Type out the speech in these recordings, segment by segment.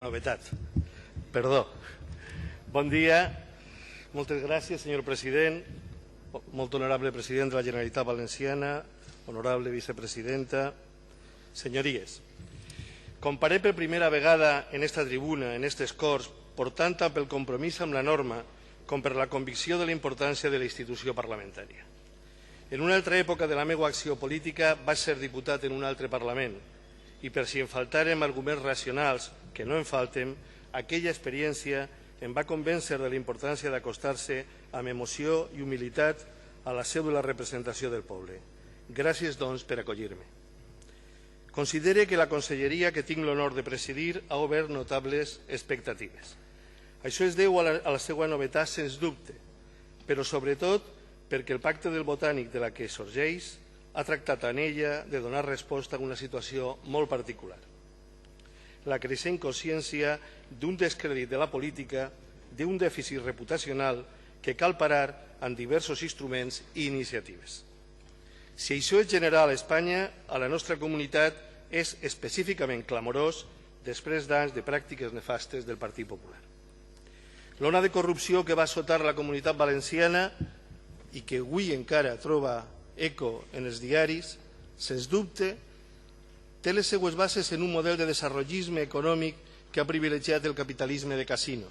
Novetat. Perdó. Bon dia. Moltes gràcies, senyor president, molt honorable president de la Generalitat Valenciana, honorable vicepresidenta, senyories. Comparé per primera vegada en esta tribuna, en aquestes Corts, portant tant pel compromís amb la norma com per la convicció de la importància de la institució parlamentària. En una altra època de la meva acció política vaig ser diputat en un altre Parlament i per si em faltaren arguments racionals, que no en falten, aquella experiència em va convèncer de la importància d'acostar-se amb emoció i humilitat a la seu de la representació del poble. Gràcies, doncs, per acollir-me. Considere que la conselleria que tinc l'honor de presidir ha obert notables expectatives. Això es deu a la seva novetat, sens dubte, però sobretot perquè el Pacte del Botànic de la que sorgeix ha tractat en ella de donar resposta a una situació molt particular. La creixent consciència d'un descrèdit de la política, d'un dèficit reputacional que cal parar amb diversos instruments i iniciatives. Si això és general a Espanya, a la nostra comunitat és específicament clamorós després d'anys de pràctiques nefastes del Partit Popular. L'ona de corrupció que va assotar la comunitat valenciana i que avui encara troba eco en els diaris, sens dubte, té les seues bases en un model de desenvolupisme econòmic que ha privilegiat el capitalisme de casino,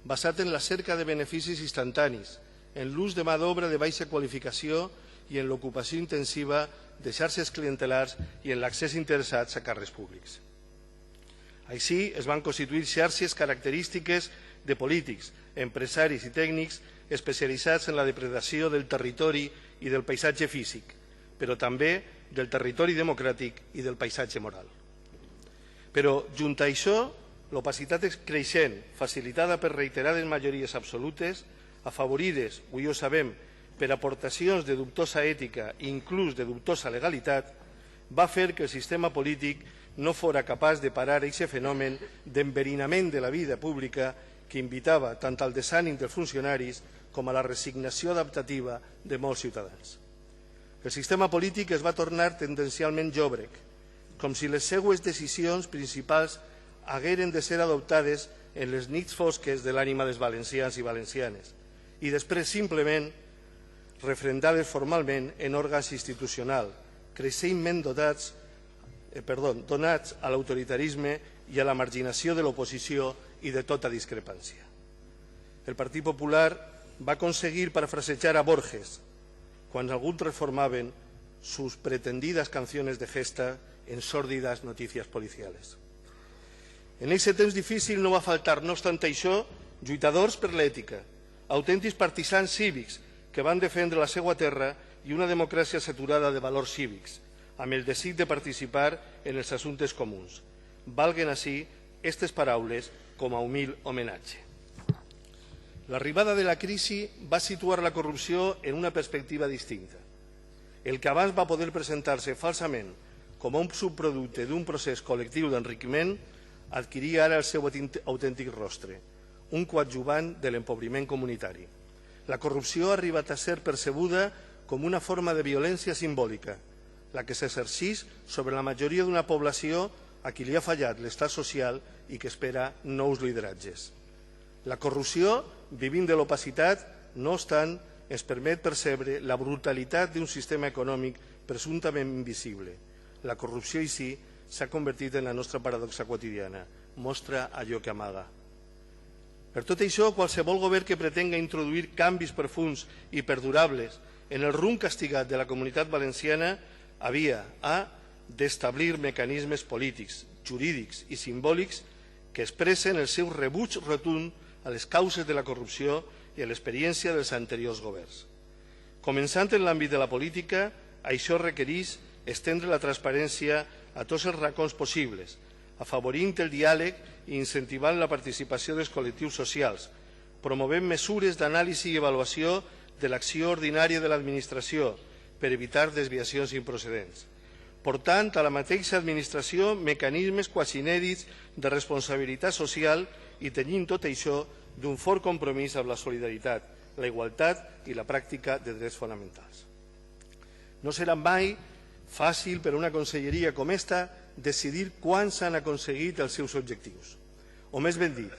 basat en la cerca de beneficis instantanis, en l'ús de mà d'obra de baixa qualificació i en l'ocupació intensiva de xarxes clientelars i en l'accés interessats a càrrecs públics. Així es van constituir xarxes característiques de polítics, empresaris i tècnics especialitzats en la depredació del territori i del paisatge físic, però també del territori democràtic i del paisatge moral. Però, junt a això, l'opacitat creixent, facilitada per reiterades majories absolutes, afavorides, avui ho sabem, per aportacions de dubtosa ètica i inclús de dubtosa legalitat, va fer que el sistema polític no fora capaç de parar aquest fenomen d'enverinament de la vida pública que invitava tant al desànim dels funcionaris com a la resignació adaptativa de molts ciutadans. El sistema polític es va tornar tendencialment jòbrec, com si les seues decisions principals hagueren de ser adoptades en les nits fosques de l'ànima dels valencians i valencianes i després simplement refrendades formalment en òrgans institucionals, creixentment donats a l'autoritarisme i a la marginació de l'oposició i de tota discrepància. El Partit Popular va aconseguir parafrasejar a Borges quan alguns reformaven sus pretendidas canciones de gesta en sórdidas noticias policiales. En aquest temps difícil no va faltar, no obstant això, lluitadors per l'ètica, autèntics partisans cívics que van defendre la seva terra i una democràcia saturada de valors cívics, amb el desig de participar en els assumptes comuns. Valguen així aquestes paraules com a humil homenatge. L'arribada de la crisi va situar la corrupció en una perspectiva distinta. El que abans va poder presentar-se falsament com a un subproducte d'un procés col·lectiu d'enriquiment adquiria ara el seu autèntic rostre, un coadjuvant de l'empobriment comunitari. La corrupció ha arribat a ser percebuda com una forma de violència simbòlica, la que s'exerceix sobre la majoria d'una població a qui li ha fallat l'estat social i que espera nous lideratges. La corrupció, vivint de l'opacitat, no obstant, ens permet percebre la brutalitat d'un sistema econòmic presumptament invisible. La corrupció, així, s'ha convertit en la nostra paradoxa quotidiana. Mostra allò que amaga. Per tot això, qualsevol govern que pretenga introduir canvis profunds i perdurables en el rumb castigat de la comunitat valenciana havia, a, d'establir mecanismes polítics, jurídics i simbòlics que expressen el seu rebuig rotund a les causes de la corrupció i a l'experiència dels anteriors governs. Començant en l'àmbit de la política, això requereix estendre la transparència a tots els racons possibles, afavorint el diàleg i incentivant la participació dels col·lectius socials, promovent mesures d'anàlisi i avaluació de l'acció ordinària de l'administració per evitar desviacions improcedents, portant a la mateixa administració mecanismes quasi inèdits de responsabilitat social i tenyint tot això d'un fort compromís amb la solidaritat, la igualtat i la pràctica de drets fonamentals. No serà mai fàcil per a una conselleria com esta decidir quan s'han aconseguit els seus objectius. O més ben dit,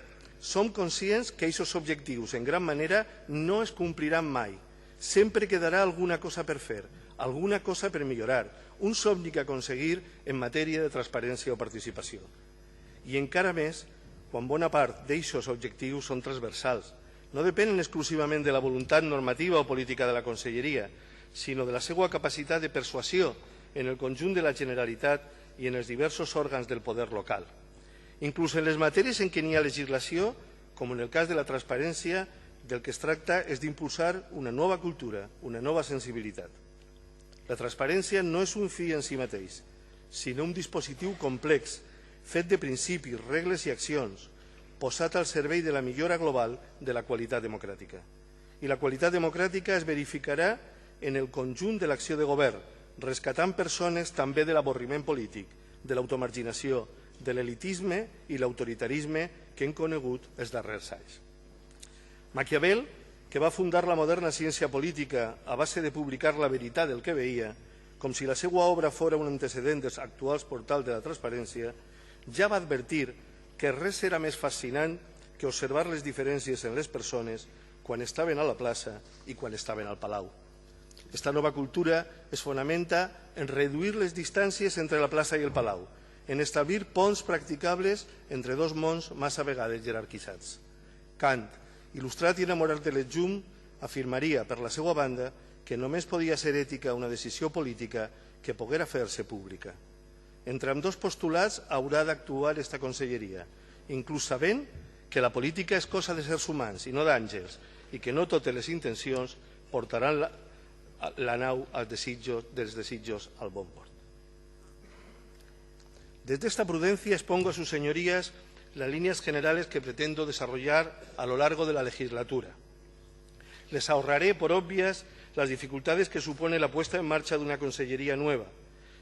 som conscients que aquests objectius en gran manera no es compliran mai. Sempre quedarà alguna cosa per fer, alguna cosa per millorar, un somni que aconseguir en matèria de transparència o participació. I encara més quan bona part d'aquests objectius són transversals. No depenen exclusivament de la voluntat normativa o política de la Conselleria, sinó de la seva capacitat de persuasió en el conjunt de la Generalitat i en els diversos òrgans del poder local. Inclús en les matèries en què n'hi ha legislació, com en el cas de la transparència, del que es tracta és d'impulsar una nova cultura, una nova sensibilitat. La transparència no és un fi en si mateix, sinó un dispositiu complex, fet de principis, regles i accions, posat al servei de la millora global de la qualitat democràtica. I la qualitat democràtica es verificarà en el conjunt de l'acció de govern, rescatant persones també de l'avorriment polític, de l'automarginació, de l'elitisme i l'autoritarisme que hem conegut els darrers anys. Maquiavel, que va fundar la moderna ciència política a base de publicar la veritat del que veia, com si la seva obra fora un antecedent dels actuals portals de la transparència, ja va advertir que res era més fascinant que observar les diferències en les persones quan estaven a la plaça i quan estaven al palau. Esta nova cultura es fonamenta en reduir les distàncies entre la plaça i el palau, en establir ponts practicables entre dos mons massa vegades jerarquitzats. Kant, il·lustrat i enamorat de l'Etjum, afirmaria, per la seva banda, que només podia ser ètica una decisió política que poguera fer-se pública. Entre ambdós postulats haurà d'actuar esta conselleria, inclús sabent que la política és cosa de sers humans i no d'àngels i que no totes les intencions portaran la nau dels desitjos al bon port. Desde esta prudencia expongo a sus señorías las líneas generales que pretendo desarrollar a lo largo de la legislatura. Les ahorraré, por obvias, las dificultades que supone la puesta en marcha de una consellería nueva,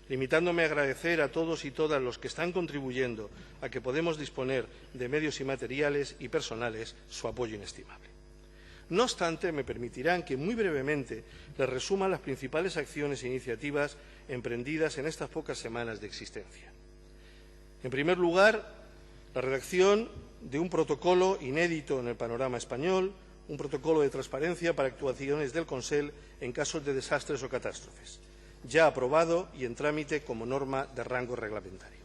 limitándome a agradecer a todos y todas los que están contribuyendo a que podemos disponer de medios y materiales y personales su apoyo inestimable. No obstante, me permitirán que muy brevemente les resuma las principales acciones e iniciativas emprendidas en estas pocas semanas de existencia. En primer lugar, la redacción de un protocolo inédito en el panorama español, un protocolo de transparencia para actuaciones del Consell en casos de desastres o catástrofes, ya aprobado y en trámite como norma de rango reglamentario.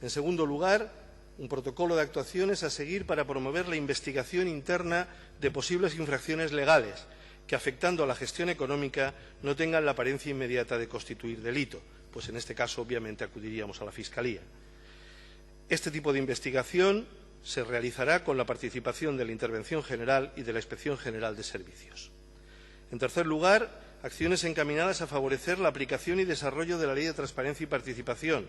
En segundo lugar, un protocolo de actuaciones a seguir para promover la investigación interna de posibles infracciones legales que, afectando a la gestión económica, no tengan la apariencia inmediata de constituir delito, pues en este caso obviamente acudiríamos a la Fiscalía. Este tipo de investigación se realizará con la participación de la Intervención General y de la Inspección General de Servicios. En tercer lugar, acciones encaminadas a favorecer la aplicación y desarrollo de la Ley de Transparencia y Participación,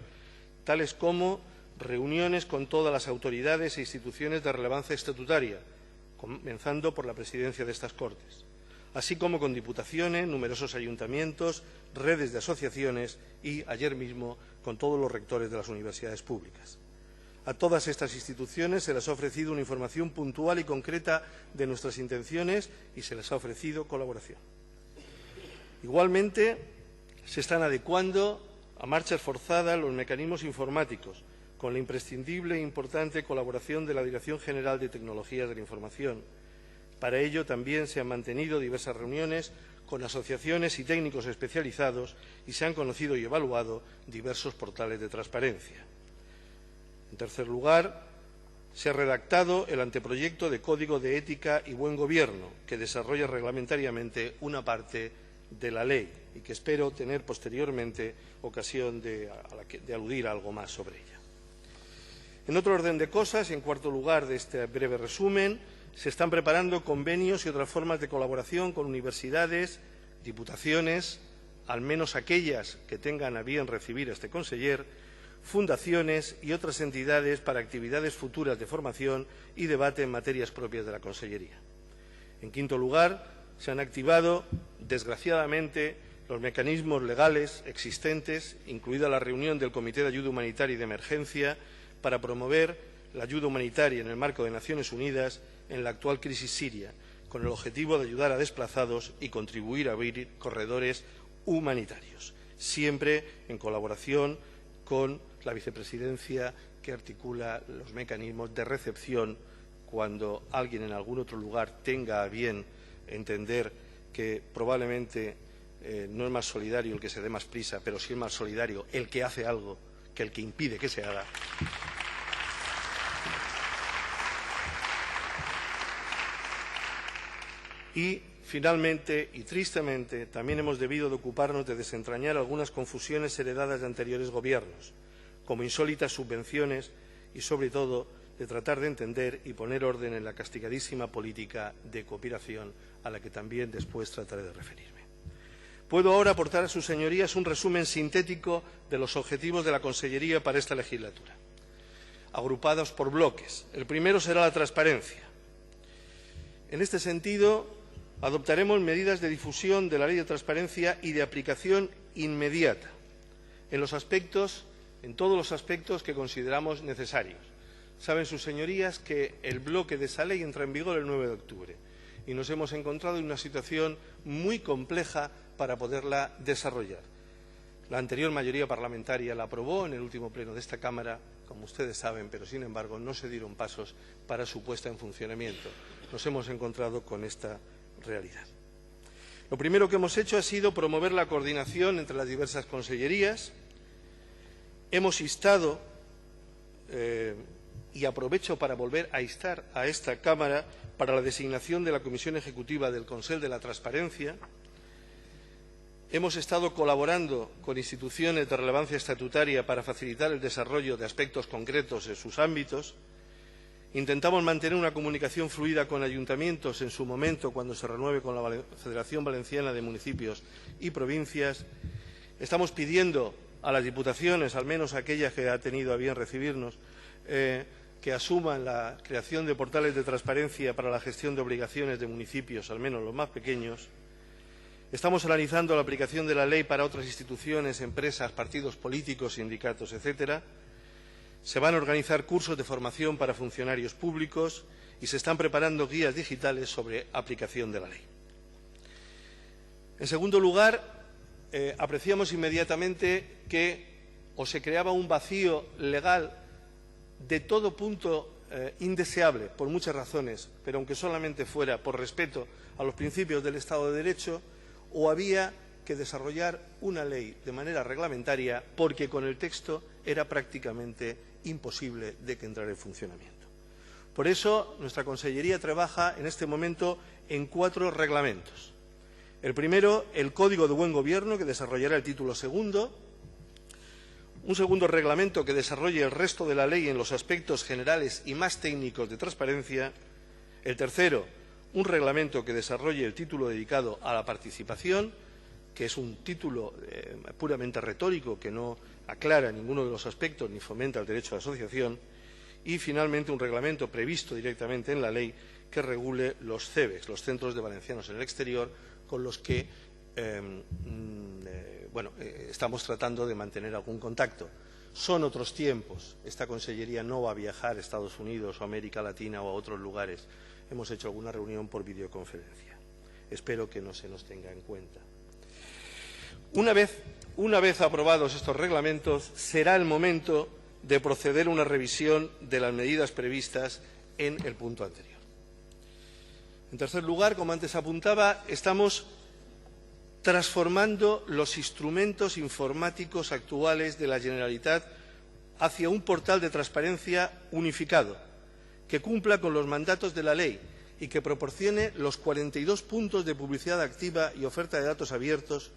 tales como reuniones con todas las autoridades e instituciones de relevancia estatutaria, comenzando por la presidencia de estas Cortes, así como con diputaciones, numerosos ayuntamientos, redes de asociaciones y, ayer mismo, con todos los rectores de las universidades públicas. A todas estas instituciones se les ha ofrecido una información puntual y concreta de nuestras intenciones y se les ha ofrecido colaboración. Igualmente, se están adecuando a marchas forzadas los mecanismos informáticos, con la imprescindible e importante colaboración de la Dirección General de Tecnologías de la Información. Para ello también se han mantenido diversas reuniones con asociaciones y técnicos especializados y se han conocido y evaluado diversos portales de transparencia. En tercer lugar, se ha redactado el anteproyecto de Código de Ética y Buen Gobierno, que desarrolla reglamentariamente una parte de la ley y que espero tener posteriormente ocasión de aludir algo más sobre ella. En otro orden de cosas, en cuarto lugar de este breve resumen, se están preparando convenios y otras formas de colaboración con universidades, diputaciones, al menos aquellas que tengan a bien recibir a este conseller, fundaciones y otras entidades para actividades futuras de formación y debate en materias propias de la Consellería. En quinto lugar, se han activado, desgraciadamente, los mecanismos legales existentes, incluida la reunión del Comité de Ayuda Humanitaria y de Emergencia, para promover la ayuda humanitaria en el marco de Naciones Unidas en la actual crisis siria, con el objetivo de ayudar a desplazados y contribuir a abrir corredores humanitarios, siempre en colaboración con la vicepresidencia que articula los mecanismos de recepción cuando alguien en algún otro lugar tenga a bien entender que probablemente no es más solidario el que se dé más prisa, pero sí es más solidario el que hace algo que el que impide que se haga. Y, finalmente y tristemente, también hemos debido de ocuparnos de desentrañar algunas confusiones heredadas de anteriores gobiernos, como insólitas subvenciones y, sobre todo, de tratar de entender y poner orden en la castigadísima política de cooperación a la que también después trataré de referirme. Puedo ahora aportar a sus señorías un resumen sintético de los objetivos de la Consellería para esta legislatura, agrupados por bloques. El primero será la transparencia. En este sentido, adoptaremos medidas de difusión de la Ley de Transparencia y de aplicación inmediata en todos los aspectos que consideramos necesarios. Saben sus señorías que el bloque de esa ley entra en vigor el 9 de octubre y nos hemos encontrado en una situación muy compleja para poderla desarrollar. La anterior mayoría parlamentaria la aprobó en el último pleno de esta Cámara, como ustedes saben, pero sin embargo no se dieron pasos para su puesta en funcionamiento. Nos hemos encontrado con esta realidad. Lo primero que hemos hecho ha sido promover la coordinación entre las diversas consellerías. Hemos instado, y aprovecho para volver a instar a esta Cámara para la designación de la Comisión Ejecutiva del Consell de la Transparencia. Hemos estado colaborando con instituciones de relevancia estatutaria para facilitar el desarrollo de aspectos concretos en sus ámbitos. Intentamos mantener una comunicación fluida con ayuntamientos en su momento cuando se renueve con la Federación Valenciana de Municipios y Provincias. Estamos pidiendo a las diputaciones, al menos aquellas que ha tenido a bien recibirnos, que asuman la creación de portales de transparencia para la gestión de obligaciones de municipios, al menos los más pequeños. Estamos analizando la aplicación de la ley para otras instituciones, empresas, partidos políticos, sindicatos, etcétera. Se van a organizar cursos de formación para funcionarios públicos y se están preparando guías digitales sobre aplicación de la ley. En segundo lugar, apreciamos inmediatamente que se creaba un vacío legal de todo punto indeseable, por muchas razones, pero aunque solamente fuera por respeto a los principios del Estado de Derecho, o había que desarrollar una ley de manera reglamentaria porque con el texto era prácticamente imposible de que entrara en funcionamiento. Por eso, nuestra Consellería trabaja en este momento en 4 reglamentos. El primero, el Código de Buen Gobierno, que desarrollará el título segundo. Un segundo reglamento que desarrolle el resto de la ley en los aspectos generales y más técnicos de transparencia. El tercero, un reglamento que desarrolle el título dedicado a la participación, que es un título puramente retórico que no aclara ninguno de los aspectos ni fomenta el derecho de asociación. Y, finalmente, un reglamento previsto directamente en la ley que regule los CEBEX, los Centros de Valencianos en el Exterior, con los que estamos tratando de mantener algún contacto. Son otros tiempos. Esta Consellería no va a viajar a Estados Unidos o a América Latina o a otros lugares. Hemos hecho alguna reunión por videoconferencia. Espero que no se nos tenga en cuenta. Una vez aprobados estos reglamentos, será el momento de proceder a una revisión de las medidas previstas en el punto anterior. En tercer lugar, como antes apuntaba, estamos transformando los instrumentos informáticos actuales de la Generalitat hacia un portal de transparencia unificado, que cumpla con los mandatos de la ley y que proporcione los 42 puntos de publicidad activa y oferta de datos abiertos,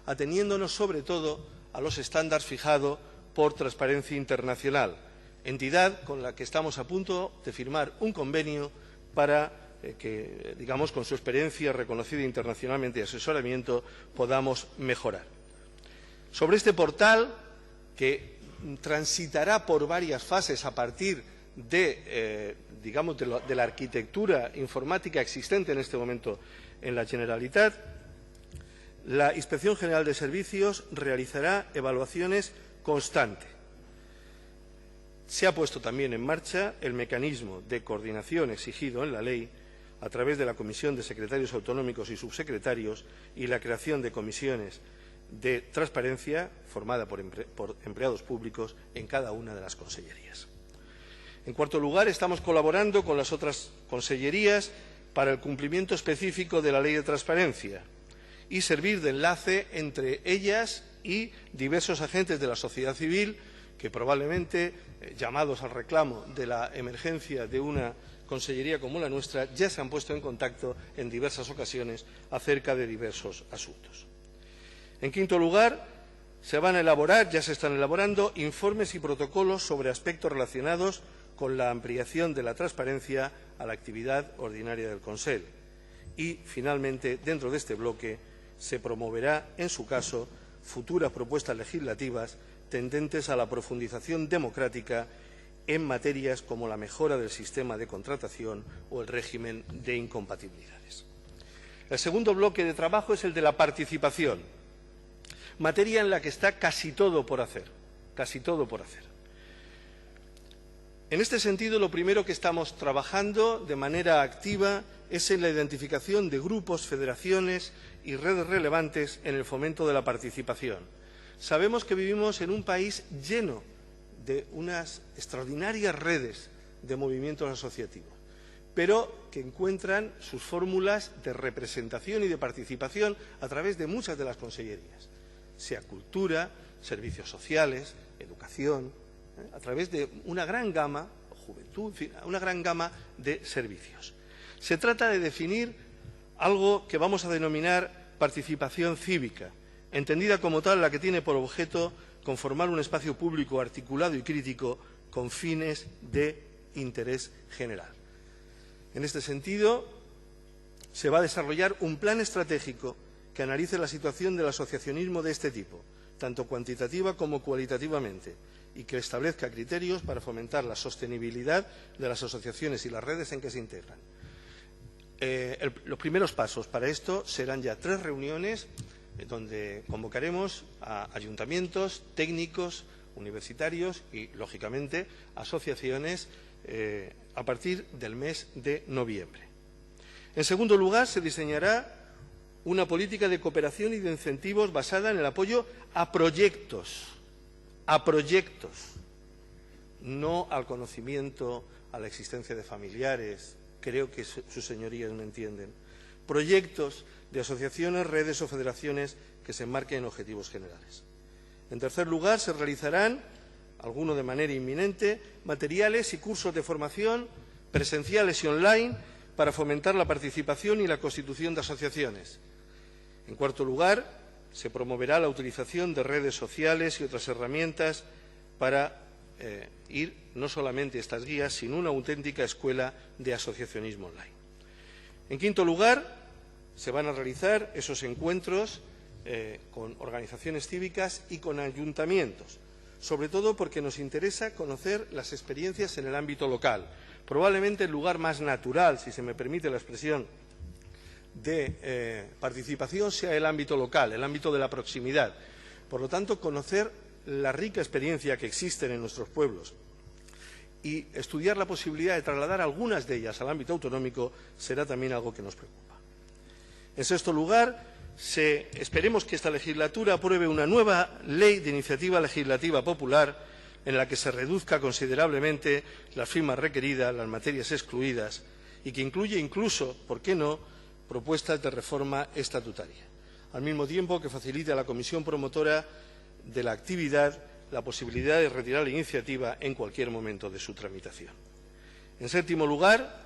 ateniéndonos sobre todo a los estándares fijados por Transparencia Internacional, entidad con la que estamos a punto de firmar un convenio para que, digamos, con su experiencia reconocida internacionalmente y asesoramiento, podamos mejorar. Sobre este portal, que transitará por varias fases a partir de la arquitectura informática existente en este momento en la Generalitat, la Inspección General de Servicios realizará evaluaciones constantes. Se ha puesto también en marcha el mecanismo de coordinación exigido en la ley a través de la Comisión de Secretarios Autonómicos y Subsecretarios y la creación de comisiones de transparencia formada por empleados públicos en cada una de las consellerías. En cuarto lugar, estamos colaborando con las otras consellerías para el cumplimiento específico de la Ley de Transparencia y servir de enlace entre ellas y diversos agentes de la sociedad civil que probablemente, llamados al reclamo de la emergencia de una consellería como la nuestra, ya se han puesto en contacto en diversas ocasiones acerca de diversos asuntos. En quinto lugar, se van a elaborar, ya se están elaborando, informes y protocolos sobre aspectos relacionados con la ampliación de la transparencia a la actividad ordinaria del Consell. Y, finalmente, dentro de este bloque, se promoverá, en su caso, futuras propuestas legislativas tendentes a la profundización democrática en materias como la mejora del sistema de contratación o el régimen de incompatibilidades. El segundo bloque de trabajo es el de la participación, materia en la que está casi todo por hacer, casi todo por hacer. En este sentido, lo primero que estamos trabajando de manera activa es en la identificación de grupos, federaciones y redes relevantes en el fomento de la participación. Sabemos que vivimos en un país lleno de unas extraordinarias redes de movimientos asociativos, pero que encuentran sus fórmulas de representación y de participación a través de muchas de las consellerías, sea cultura, servicios sociales, educación, a través de una gran gama, juventud, en fin, una gran gama de servicios. Se trata de definir algo que vamos a denominar participación cívica, entendida como tal la que tiene por objeto conformar un espacio público articulado y crítico con fines de interés general. En este sentido, se va a desarrollar un plan estratégico que analice la situación del asociacionismo de este tipo, tanto cuantitativa como cualitativamente, y que establezca criterios para fomentar la sostenibilidad de las asociaciones y las redes en que se integran. Los primeros pasos para esto serán ya 3 reuniones donde convocaremos a ayuntamientos, técnicos, universitarios y, lógicamente, asociaciones a partir del mes de noviembre. En segundo lugar, se diseñará una política de cooperación y de incentivos basada en el apoyo a proyectos, no al conocimiento, a la existencia de familiares, creo que sus señorías me entienden, proyectos de asociaciones, redes o federaciones que se enmarquen en objetivos generales. En tercer lugar, se realizarán, algunos de manera inminente, materiales y cursos de formación presenciales y online para fomentar la participación y la constitución de asociaciones. En cuarto lugar, se promoverá la utilización de redes sociales y otras herramientas para ir no solamente estas guías, sino una auténtica escuela de asociacionismo online. En quinto lugar, se van a realizar esos encuentros con organizaciones cívicas y con ayuntamientos, sobre todo porque nos interesa conocer las experiencias en el ámbito local. Probablemente el lugar más natural, si se me permite la expresión, de participación sea el ámbito local, el ámbito de la proximidad. Por lo tanto, conocer la rica experiencia que existen en nuestros pueblos y estudiar la posibilidad de trasladar algunas de ellas al ámbito autonómico será también algo que nos preocupa. En sexto lugar, esperemos que esta legislatura apruebe una nueva ley de iniciativa legislativa popular en la que se reduzca considerablemente las firmas requeridas, las materias excluidas y que incluya incluso, ¿por qué no?, propuestas de reforma estatutaria, al mismo tiempo que facilite a la comisión promotora de la actividad la posibilidad de retirar la iniciativa en cualquier momento de su tramitación. En séptimo lugar,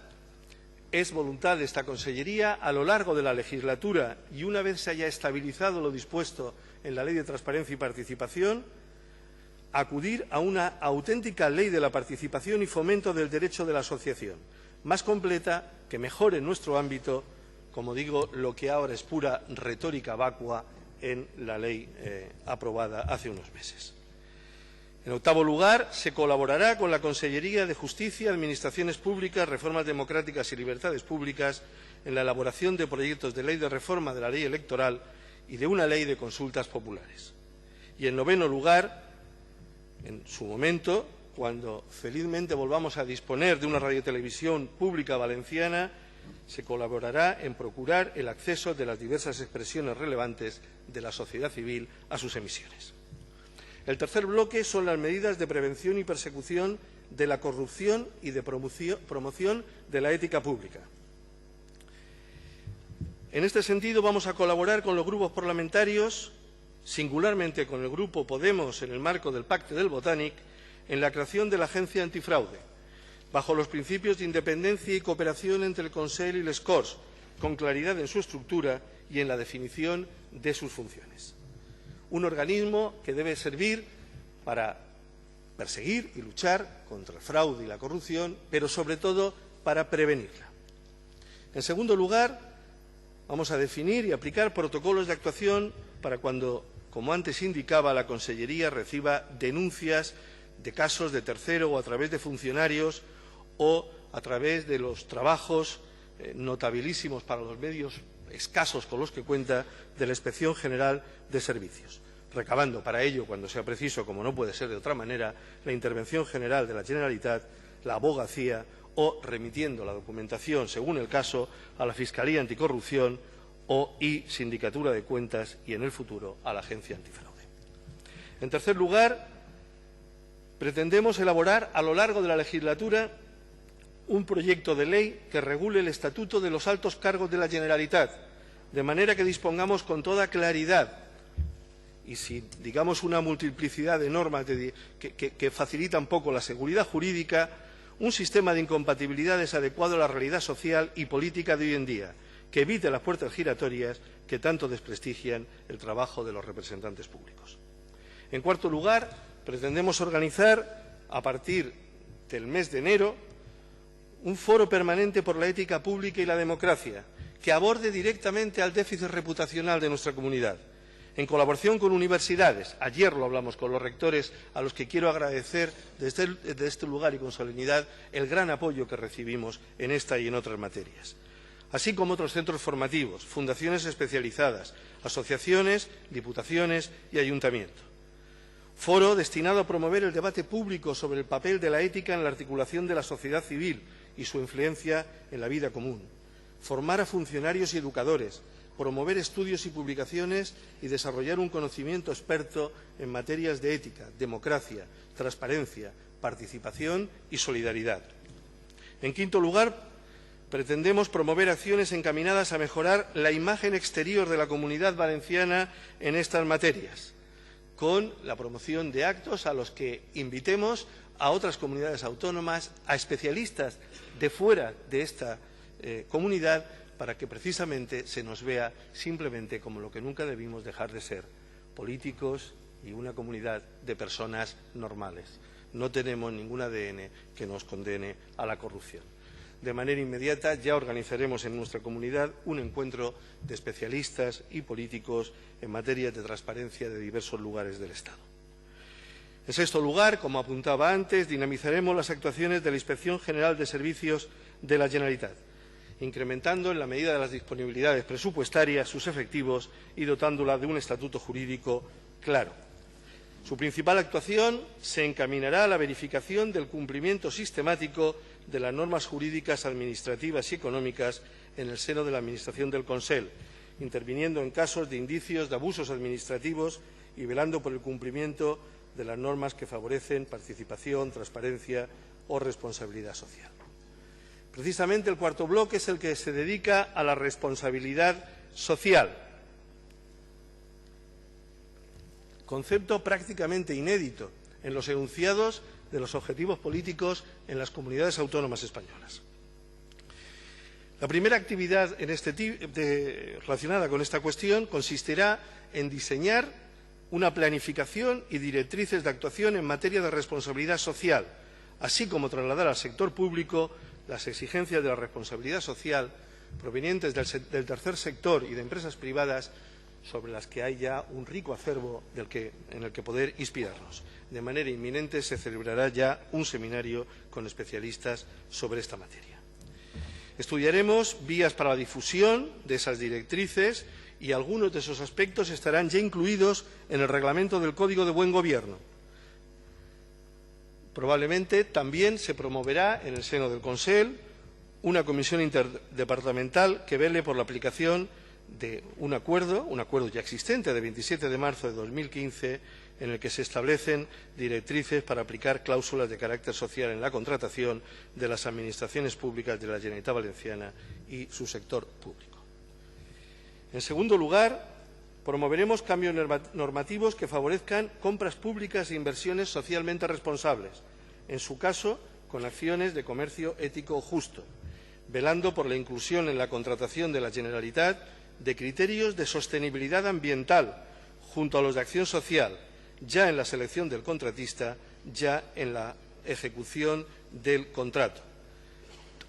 es voluntad de esta Consellería, a lo largo de la legislatura y una vez se haya estabilizado lo dispuesto en la Ley de Transparencia y Participación, acudir a una auténtica ley de la participación y fomento del derecho de la asociación, más completa, que mejore en nuestro ámbito, como digo, lo que ahora es pura retórica vacua en la ley aprobada hace unos meses. En octavo lugar, se colaborará con la Consellería de Justicia, Administraciones Públicas, Reformas Democráticas y Libertades Públicas en la elaboración de proyectos de ley de reforma de la ley electoral y de una ley de consultas populares. Y en noveno lugar, en su momento, cuando felizmente volvamos a disponer de una radiotelevisión pública valenciana, Se colaborará en procurar el acceso de las diversas expresiones relevantes de la sociedad civil a sus emisiones. El tercer bloque son las medidas de prevención y persecución de la corrupción y de promoción de la ética pública. En este sentido, vamos a colaborar con los grupos parlamentarios, singularmente con el Grupo Podemos en el marco del Pacte del Botànic, en la creación de la Agencia Antifraude, bajo los principios de independencia y cooperación entre el Consell y les Corts, con claridad en su estructura y en la definición de sus funciones. Un organismo que debe servir para perseguir y luchar contra el fraude y la corrupción, pero sobre todo para prevenirla. En segundo lugar, vamos a definir y aplicar protocolos de actuación para cuando, como antes indicaba, la Consellería reciba denuncias de casos de tercero o a través de funcionarios o a través de los trabajos notabilísimos para los medios escasos con los que cuenta de la Inspección General de Servicios, recabando para ello, cuando sea preciso, como no puede ser de otra manera, la intervención general de la Generalitat, la abogacía o remitiendo la documentación, según el caso, a la Fiscalía Anticorrupción y Sindicatura de Cuentas y, en el futuro, a la Agencia Antifraude. En tercer lugar, pretendemos elaborar a lo largo de la legislatura un proyecto de ley que regule el estatuto de los altos cargos de la Generalitat, de manera que dispongamos con toda claridad y sin, digamos, una multiplicidad de normas que facilitan poco la seguridad jurídica, un sistema de incompatibilidades adecuado a la realidad social y política de hoy en día, que evite las puertas giratorias que tanto desprestigian el trabajo de los representantes públicos. En cuarto lugar, pretendemos organizar, a partir del mes de enero, un foro permanente por la ética pública y la democracia, que aborde directamente al déficit reputacional de nuestra comunidad, en colaboración con universidades. Ayer lo hablamos con los rectores, a los que quiero agradecer desde este lugar y con solemnidad el gran apoyo que recibimos en esta y en otras materias, así como otros centros formativos, fundaciones especializadas, asociaciones, diputaciones y ayuntamientos. Foro destinado a promover el debate público sobre el papel de la ética en la articulación de la sociedad civil y su influencia en la vida común. Formar a funcionarios y educadores, promover estudios y publicaciones y desarrollar un conocimiento experto en materias de ética, democracia, transparencia, participación y solidaridad. En quinto lugar, pretendemos promover acciones encaminadas a mejorar la imagen exterior de la Comunidad Valenciana en estas materias, con la promoción de actos a los que invitemos a otras comunidades autónomas, a especialistas de fuera de esta comunidad, para que precisamente se nos vea simplemente como lo que nunca debimos dejar de ser, políticos y una comunidad de personas normales. No tenemos ningún ADN que nos condene a la corrupción. De manera inmediata ya organizaremos en nuestra comunidad un encuentro de especialistas y políticos en materia de transparencia de diversos lugares del Estado. En sexto lugar, como apuntaba antes, dinamizaremos las actuaciones de la Inspección General de Servicios de la Generalitat, incrementando en la medida de las disponibilidades presupuestarias sus efectivos y dotándola de un estatuto jurídico claro. Su principal actuación se encaminará a la verificación del cumplimiento sistemático de las normas jurídicas, administrativas y económicas en el seno de la Administración del Consell, interviniendo en casos de indicios de abusos administrativos y velando por el cumplimiento de las normas que favorecen participación, transparencia o responsabilidad social. Precisamente el cuarto bloque es el que se dedica a la responsabilidad social, concepto prácticamente inédito en los enunciados de los objetivos políticos en las comunidades autónomas españolas. La primera actividad relacionada con esta cuestión consistirá en diseñar una planificación y directrices de actuación en materia de responsabilidad social, así como trasladar al sector público las exigencias de la responsabilidad social provenientes del tercer sector y de empresas privadas, sobre las que hay ya un rico acervo en el que poder inspirarnos. De manera inminente se celebrará ya un seminario con especialistas sobre esta materia. Estudiaremos vías para la difusión de esas directrices y algunos de esos aspectos estarán ya incluidos en el reglamento del Código de Buen Gobierno. Probablemente también se promoverá en el seno del Consell una comisión interdepartamental que vele por la aplicación de un acuerdo ya existente de 27 de marzo de 2015, en el que se establecen directrices para aplicar cláusulas de carácter social en la contratación de las administraciones públicas de la Generalitat Valenciana y su sector público. En segundo lugar, promoveremos cambios normativos que favorezcan compras públicas e inversiones socialmente responsables, en su caso, con acciones de comercio ético justo, velando por la inclusión en la contratación de la Generalitat de criterios de sostenibilidad ambiental, junto a los de acción social, ya en la selección del contratista, ya en la ejecución del contrato,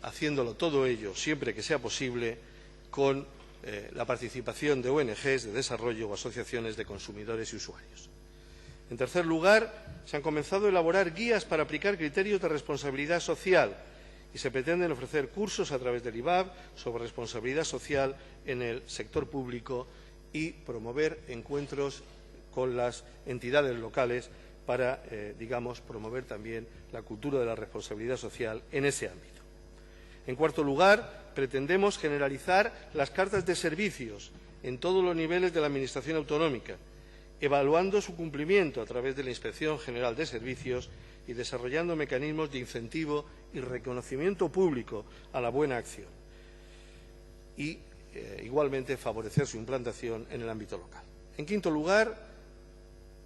haciéndolo todo ello, siempre que sea posible, con la participación de ONGs de desarrollo o asociaciones de consumidores y usuarios. En tercer lugar, se han comenzado a elaborar guías para aplicar criterios de responsabilidad social y se pretenden ofrecer cursos a través del IVAB sobre responsabilidad social en el sector público y promover encuentros con las entidades locales para, promover también la cultura de la responsabilidad social en ese ámbito. En cuarto lugar, pretendemos generalizar las cartas de servicios en todos los niveles de la Administración autonómica, evaluando su cumplimiento a través de la Inspección General de Servicios y desarrollando mecanismos de incentivo y reconocimiento público a la buena acción y, igualmente, favorecer su implantación en el ámbito local. En quinto lugar,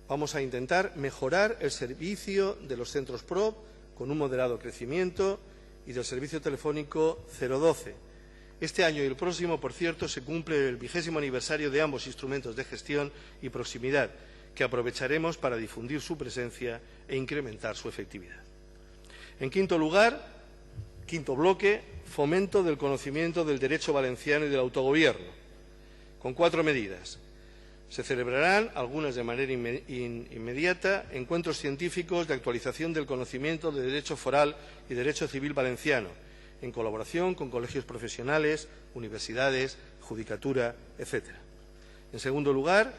vamos a intentar mejorar el servicio de los centros PROB con un moderado crecimiento y del servicio telefónico 012. Este año y el próximo, por cierto, se cumple el 20º aniversario de ambos instrumentos de gestión y proximidad, que aprovecharemos para difundir su presencia e incrementar su efectividad. En quinto lugar, quinto bloque, fomento del conocimiento del derecho valenciano y del autogobierno, con 4 medidas. Se celebrarán, algunas de manera inmediata, encuentros científicos de actualización del conocimiento de derecho foral y derecho civil valenciano, en colaboración con colegios profesionales, universidades, judicatura, etc. En segundo lugar,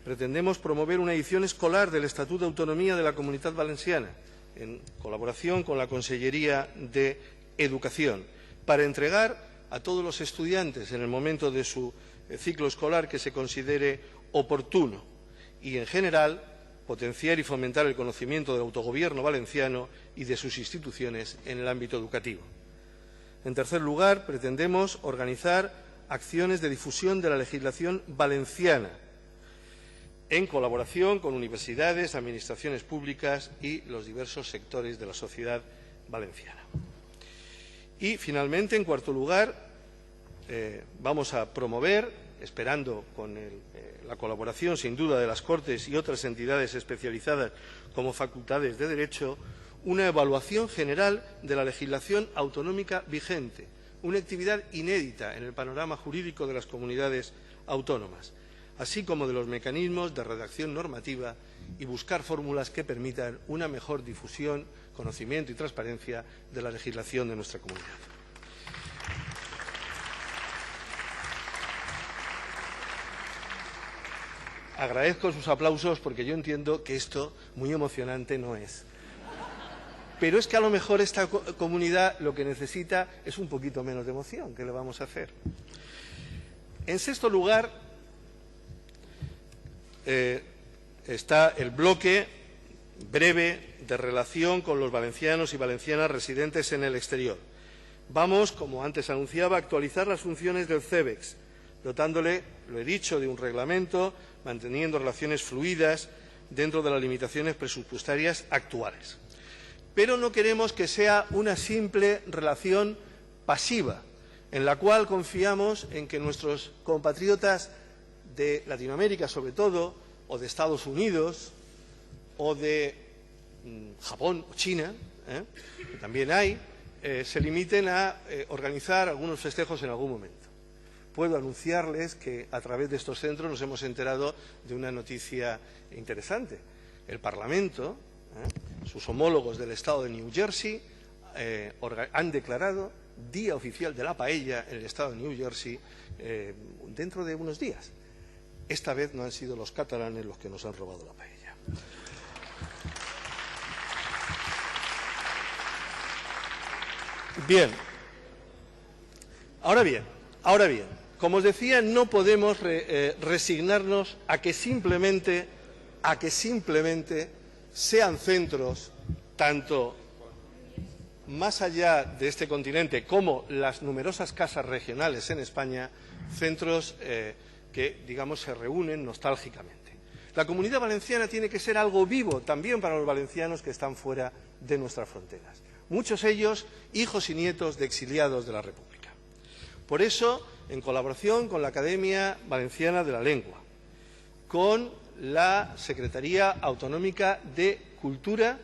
pretendemos promover una edición escolar del Estatuto de Autonomía de la Comunitat Valenciana, en colaboración con la Consellería de Educación, para entregar a todos los estudiantes en el momento de su ciclo escolar que se considere oportuno y, en general, potenciar y fomentar el conocimiento del autogobierno valenciano y de sus instituciones en el ámbito educativo. En tercer lugar, pretendemos organizar acciones de difusión de la legislación valenciana en colaboración con universidades, administraciones públicas y los diversos sectores de la sociedad valenciana. Y, finalmente, en cuarto lugar, vamos a promover, esperando con la colaboración, sin duda, de las Cortes y otras entidades especializadas como facultades de Derecho, una evaluación general de la legislación autonómica vigente, una actividad inédita en el panorama jurídico de las comunidades autónomas, así como de los mecanismos de redacción normativa y buscar fórmulas que permitan una mejor difusión, conocimiento y transparencia de la legislación de nuestra comunidad. Agradezco sus aplausos porque yo entiendo que esto muy emocionante no es. Pero es que a lo mejor esta comunidad lo que necesita es un poquito menos de emoción. ¿Qué le vamos a hacer? En sexto lugar, está el bloque breve de relación con los valencianos y valencianas residentes en el exterior. Vamos, como antes anunciaba, a actualizar las funciones del CEBEX, dotándole, lo he dicho, de un reglamento, manteniendo relaciones fluidas dentro de las limitaciones presupuestarias actuales. Pero no queremos que sea una simple relación pasiva, en la cual confiamos en que nuestros compatriotas de Latinoamérica, sobre todo, o de Estados Unidos, o de Japón o China, que también hay, se limiten a organizar algunos festejos en algún momento. Puedo anunciarles que a través de estos centros nos hemos enterado de una noticia interesante. El Parlamento, sus homólogos del Estado de New Jersey, han declarado Día Oficial de la Paella en el Estado de New Jersey dentro de unos días. Esta vez no han sido los catalanes los que nos han robado la paella. Bien, Ahora bien, como os decía, no podemos resignarnos a que simplemente sean centros, tanto más allá de este continente como las numerosas casas regionales en España, centros que, digamos, se reúnen nostálgicamente. La Comunidad Valenciana tiene que ser algo vivo también para los valencianos que están fuera de nuestras fronteras. Muchos de ellos hijos y nietos de exiliados de la República. Por eso, en colaboración con la Academia Valenciana de la Lengua, con la Secretaría Autonómica de Cultura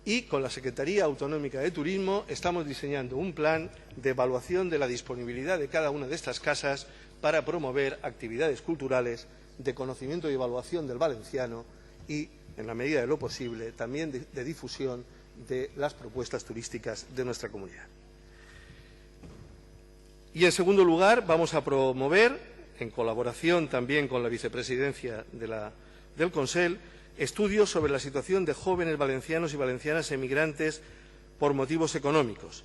y con la Secretaría Autonómica de Turismo, estamos diseñando un plan de evaluación de la disponibilidad de cada una de estas casas para promover actividades culturales de conocimiento y evaluación del valenciano y, en la medida de lo posible, también de difusión de las propuestas turísticas de nuestra comunidad. Y, en segundo lugar, vamos a promover, en colaboración también con la vicepresidencia del Consell, estudios sobre la situación de jóvenes valencianos y valencianas emigrantes por motivos económicos,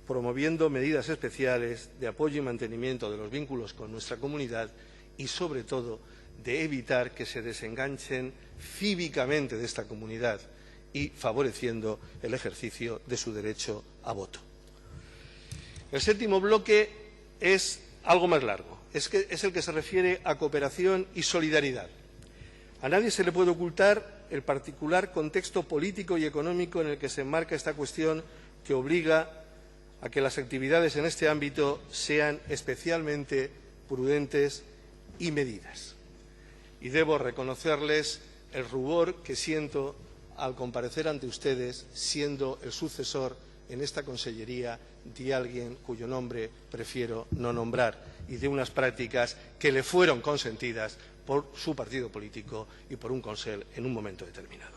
promoviendo medidas especiales de apoyo y mantenimiento de los vínculos con nuestra comunidad y, sobre todo, de evitar que se desenganchen cívicamente de esta comunidad y favoreciendo el ejercicio de su derecho a voto. El séptimo bloque es algo más largo, es el que se refiere a cooperación y solidaridad. A nadie se le puede ocultar el particular contexto político y económico en el que se enmarca esta cuestión, que obliga a que las actividades en este ámbito sean especialmente prudentes y medidas. Y debo reconocerles el rubor que siento al comparecer ante ustedes, siendo el sucesor en esta consellería de alguien cuyo nombre prefiero no nombrar y de unas prácticas que le fueron consentidas por su partido político y por un Consell en un momento determinado.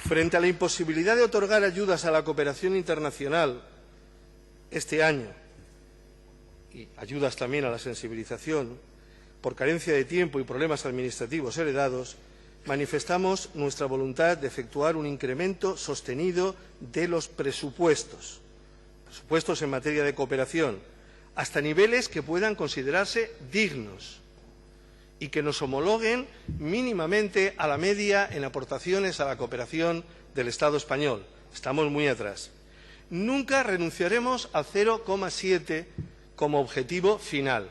Frente a la imposibilidad de otorgar ayudas a la cooperación internacional este año y ayudas también a la sensibilización por carencia de tiempo y problemas administrativos heredados, manifestamos nuestra voluntad de efectuar un incremento sostenido de los presupuestos en materia de cooperación, hasta niveles que puedan considerarse dignos y que nos homologuen mínimamente a la media en aportaciones a la cooperación del Estado español. Estamos muy atrás. Nunca renunciaremos al 0,7 como objetivo final,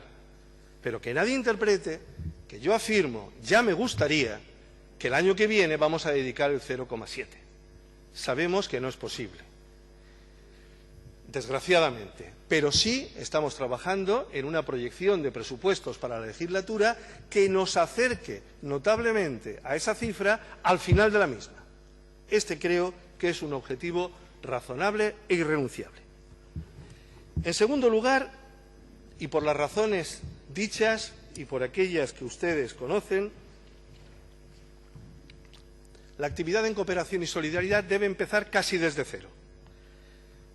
pero que nadie interprete que yo afirmo, ya me gustaría, que el año que viene vamos a dedicar el 0,7. Sabemos que no es posible, desgraciadamente, pero sí estamos trabajando en una proyección de presupuestos para la legislatura que nos acerque notablemente a esa cifra al final de la misma. Este creo que es un objetivo razonable e irrenunciable. En segundo lugar, y por las razones dichas y por aquellas que ustedes conocen, la actividad en cooperación y solidaridad debe empezar casi desde cero.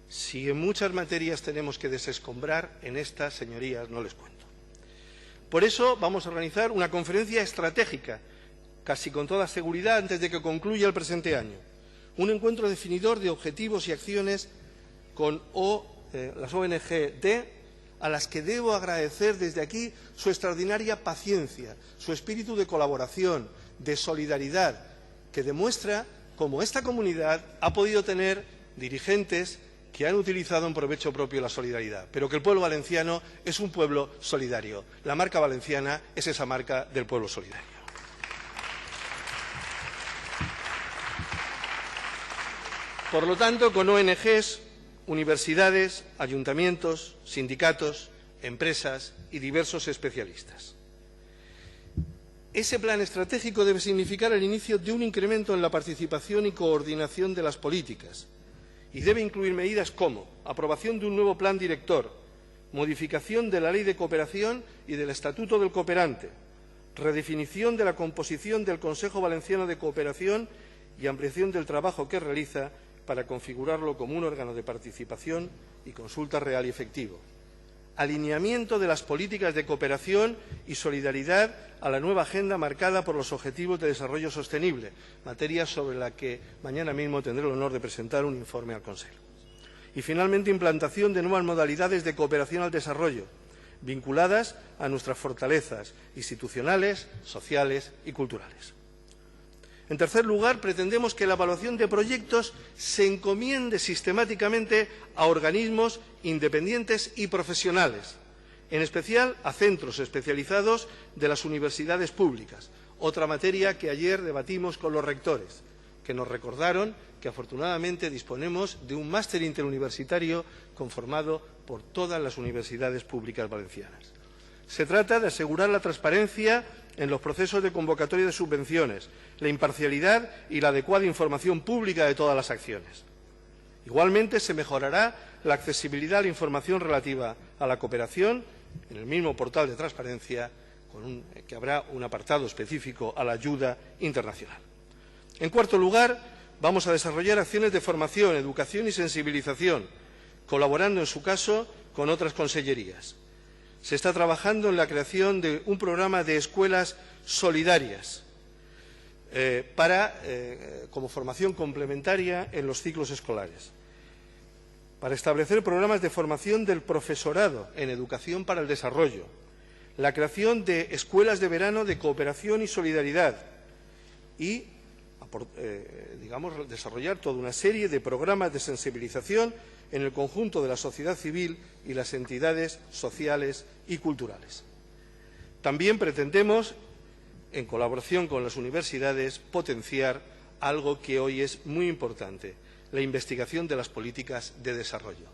Si en muchas materias tenemos que desescombrar, en estas, señorías, no les cuento. Por eso vamos a organizar una conferencia estratégica, casi con toda seguridad, antes de que concluya el presente año. Un encuentro definidor de objetivos y acciones con las ONG a las que debo agradecer desde aquí su extraordinaria paciencia, su espíritu de colaboración, de solidaridad, que demuestra cómo esta comunidad ha podido tener dirigentes que han utilizado en provecho propio la solidaridad, pero que el pueblo valenciano es un pueblo solidario. La marca valenciana es esa marca del pueblo solidario. Por lo tanto, con ONGs, universidades, ayuntamientos, sindicatos, empresas y diversos especialistas. Ese plan estratégico debe significar el inicio de un incremento en la participación y coordinación de las políticas y debe incluir medidas como aprobación de un nuevo plan director, modificación de la Ley de Cooperación y del Estatuto del Cooperante, redefinición de la composición del Consejo Valenciano de Cooperación y ampliación del trabajo que realiza para configurarlo como un órgano de participación y consulta real y efectivo. alineamiento de las políticas de cooperación y solidaridad a la nueva agenda marcada por los Objetivos de Desarrollo Sostenible, materia sobre la que mañana mismo tendré el honor de presentar un informe al Consejo. Y, finalmente, implantación de nuevas modalidades de cooperación al desarrollo, vinculadas a nuestras fortalezas institucionales, sociales y culturales. En tercer lugar, pretendemos que la evaluación de proyectos se encomiende sistemáticamente a organismos independientes y profesionales, en especial a centros especializados de las universidades públicas, otra materia que ayer debatimos con los rectores, que nos recordaron que afortunadamente disponemos de un máster interuniversitario conformado por todas las universidades públicas valencianas. Se trata de asegurar la transparencia en los procesos de convocatoria de subvenciones, la imparcialidad y la adecuada información pública de todas las acciones. Igualmente, se mejorará la accesibilidad a la información relativa a la cooperación en el mismo portal de transparencia, que habrá un apartado específico a la ayuda internacional. En cuarto lugar, vamos a desarrollar acciones de formación, educación y sensibilización, colaborando, en su caso, con otras consellerías. Se está trabajando en la creación de un programa de escuelas solidarias como formación complementaria en los ciclos escolares, para establecer programas de formación del profesorado en educación para el desarrollo, la creación de escuelas de verano de cooperación y solidaridad y desarrollar toda una serie de programas de sensibilización en el conjunto de la sociedad civil y las entidades sociales y culturales. También pretendemos, en colaboración con las universidades, potenciar algo que hoy es muy importante, la investigación de las políticas de desarrollo.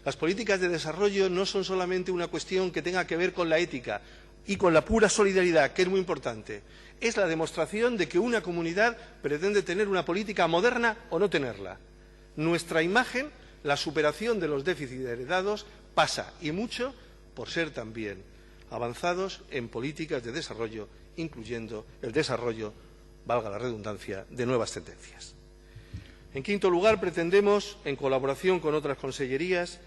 Las políticas de desarrollo no son solamente una cuestión que tenga que ver con la ética y con la pura solidaridad, que es muy importante. Es la demostración de que una comunidad pretende tener una política moderna o no tenerla. Nuestra imagen, la superación de los déficits heredados, pasa, y mucho, por ser también avanzados en políticas de desarrollo, incluyendo el desarrollo, valga la redundancia, de nuevas tendencias. En quinto lugar, pretendemos, en colaboración con otras consellerías,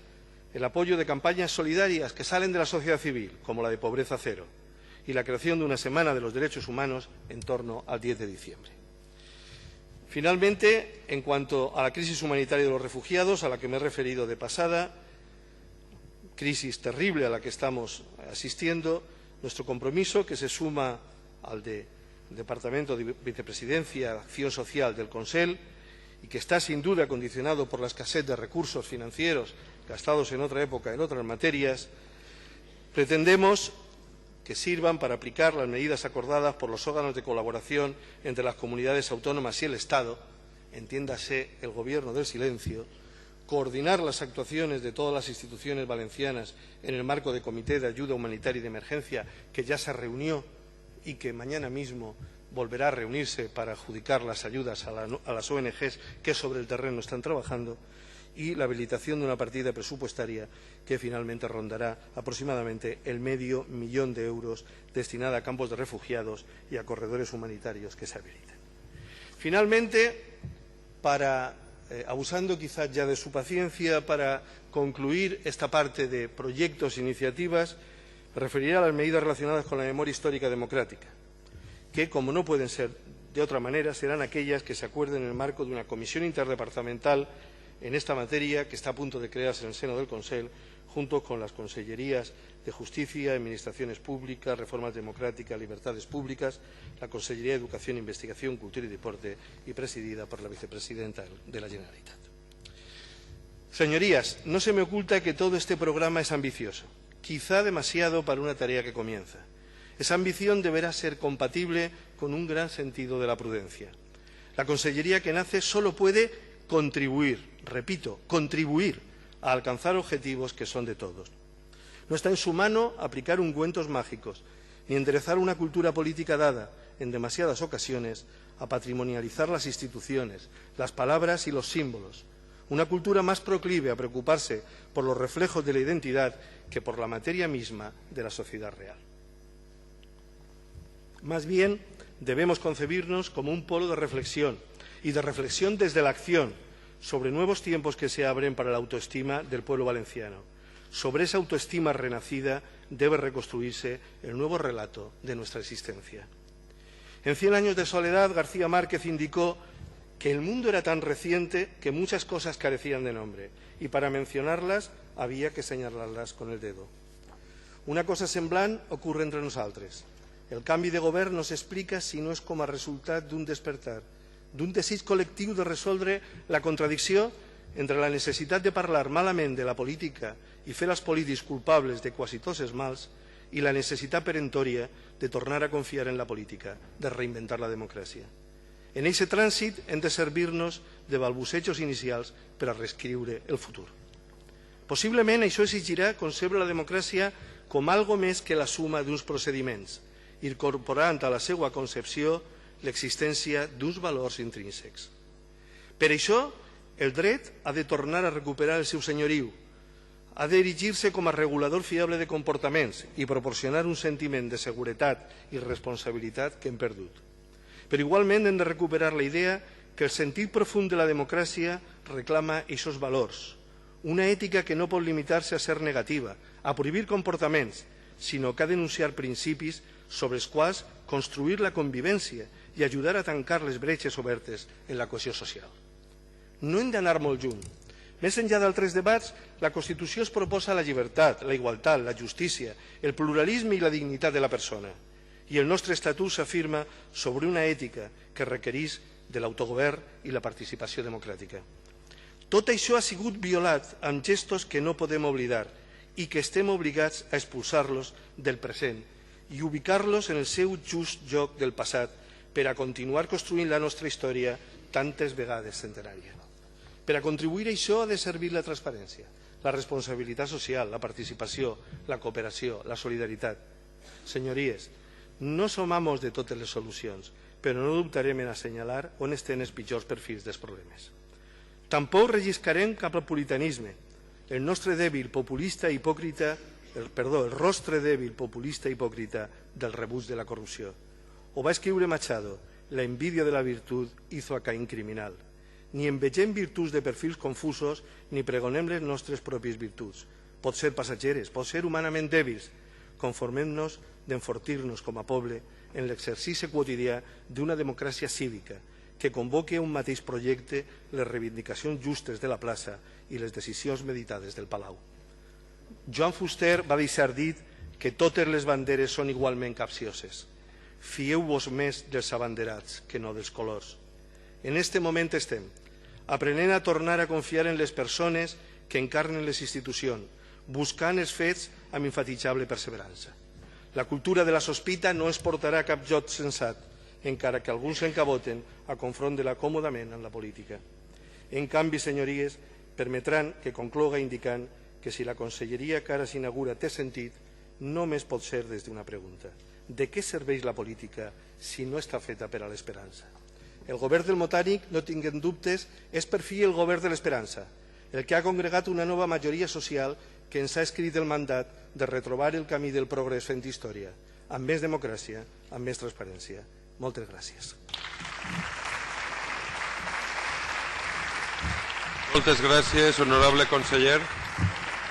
el apoyo de campañas solidarias que salen de la sociedad civil, como la de Pobreza Cero, y la creación de una Semana de los Derechos Humanos en torno al 10 de diciembre. Finalmente, en cuanto a la crisis humanitaria de los refugiados, a la que me he referido de pasada, crisis terrible a la que estamos asistiendo, nuestro compromiso, que se suma al del Departamento de Vicepresidencia de Acción Social del Consell y que está sin duda condicionado por la escasez de recursos financieros gastados en otra época en otras materias, pretendemos que sirvan para aplicar las medidas acordadas por los órganos de colaboración entre las comunidades autónomas y el Estado, entiéndase el Gobierno del silencio, coordinar las actuaciones de todas las instituciones valencianas en el marco del Comité de Ayuda Humanitaria y de Emergencia, que ya se reunió y que mañana mismo volverá a reunirse para adjudicar las ayudas a las ONGs que sobre el terreno están trabajando, y la habilitación de una partida presupuestaria que finalmente rondará aproximadamente el medio millón de euros destinada a campos de refugiados y a corredores humanitarios que se habiliten. Finalmente, abusando quizás ya de su paciencia, para concluir esta parte de proyectos e iniciativas, me referiré a las medidas relacionadas con la memoria histórica democrática, que, como no pueden ser de otra manera, serán aquellas que se acuerden en el marco de una comisión interdepartamental en esta materia que está a punto de crearse en el seno del Consell, junto con las consellerías de Justicia, Administraciones Públicas, Reformas Democráticas, Libertades Públicas, la Consellería de Educación, Investigación, Cultura y Deporte y presidida por la Vicepresidenta de la Generalitat. Señorías, no se me oculta que todo este programa es ambicioso, quizá demasiado para una tarea que comienza. Esa ambición deberá ser compatible con un gran sentido de la prudencia. La consellería que nace solo puede contribuir, repito, contribuir a alcanzar objetivos que son de todos. No está en su mano aplicar ungüentos mágicos, ni enderezar una cultura política dada, en demasiadas ocasiones, a patrimonializar las instituciones, las palabras y los símbolos, una cultura más proclive a preocuparse por los reflejos de la identidad que por la materia misma de la sociedad real. Más bien, debemos concebirnos como un polo de reflexión, y de reflexión desde la acción, sobre nuevos tiempos que se abren para la autoestima del pueblo valenciano, Sobre esa autoestima renacida debe reconstruirse el nuevo relato de nuestra existencia. En 100 años de soledad, García Márquez indicó que el mundo era tan reciente que muchas cosas carecían de nombre y para mencionarlas había que señalarlas con el dedo. Una cosa semblant ocorre entre nosaltres. El canvi de govern no s'explica si no és com a resultat d'un despertar, d'un desig col·lectiu de resoldre la contradicció entre la necessitat de parlar malament de la política i fer els polítics culpables de quasi tots els mals i la necessitat peremptòria de tornar a confiar en la política, de reinventar la democràcia. En aquest trànsit hem de servir-nos de balbucejos inicials per a reescriure el futur. Possiblement això exigirà concebre la democràcia com algo més que la suma d'uns procediments, incorporant a la seva concepció l'existència d'uns valors intrínsecs. Per això, el dret ha de tornar a recuperar el seu senyoriu, ha d'erigir-se com a regulador fiable de comportaments i proporcionar un sentiment de seguretat i responsabilitat que hem perdut. Però igualment hem de recuperar la idea que el sentit profund de la democràcia reclama aquests valors, una ètica que no pot limitar-se a ser negativa, a prohibir comportaments, sinó que ha denunciar principis sobre els quals construir la convivència i ajudar a tancar les bretxes obertes en la cohesió social. No hem d'anar molt lluny. Més enllà d'altres debats, la Constitució es proposa la llibertat, la igualtat, la justícia, el pluralisme i la dignitat de la persona. I el nostre estatut s'afirma sobre una ètica que requereix de l'autogovern i la participació democràtica. Tot això ha sigut violat amb gestos que no podem oblidar i que estem obligats a expulsar-los del present i ubicar-los en el seu just lloc del passat per a continuar construint la nostra història tantes vegades centenària. Per a contribuir a això ha de servir la transparència, la responsabilitat social, la participació, la cooperació, la solidaritat. Senyories, no som amos de totes les solucions, però no dubtarem en assenyalar on estan els pitjors perfils dels problemes. Tampoc relliscarem cap al puritanisme. El rostre dèbil, populista i hipòcrita del rebuig de la corrupció. Ho va escriure Machado, la envidia de la virtud hizo a Caín criminal. Ni envegem virtuts de perfils confusos ni pregonem les nostres pròpies virtuts. Pot ser passatgeres, pot ser humanament dèbils. Conformem-nos d'enfortir-nos com a poble en l'exercici quotidià d'una democràcia cívica que convoque un mateix projecte les reivindicacions justes de la plaça i les decisions meditades del Palau. Joan Fuster va deixar dit que totes les banderes són igualment capcioses. Fieu-vos més dels abanderats que no dels colors. En este moment estem aprenent a tornar a confiar en les persones que encarnen les institucions, buscant els fets amb infatigible perseverança. La cultura de la sospita no ens portarà a cap lloc sensat, encara que alguns s'encaboten a confront de la còmodament en la política. En canvi, senyories, permetran que concloga indicant que si la conselleria que ara s'inaugura té sentit, només pot ser des d'una pregunta. De què serveix la política si no està feta per a l'esperança? El govern del Motànic, no tinguem dubtes, és per fi el govern de l'esperança, el que ha congregat una nova majoria social que ens ha escrit el mandat de retrobar el camí del progrés fent història, amb més democràcia, amb més transparència. Moltes gràcies. Moltes gràcies, honorable conseller.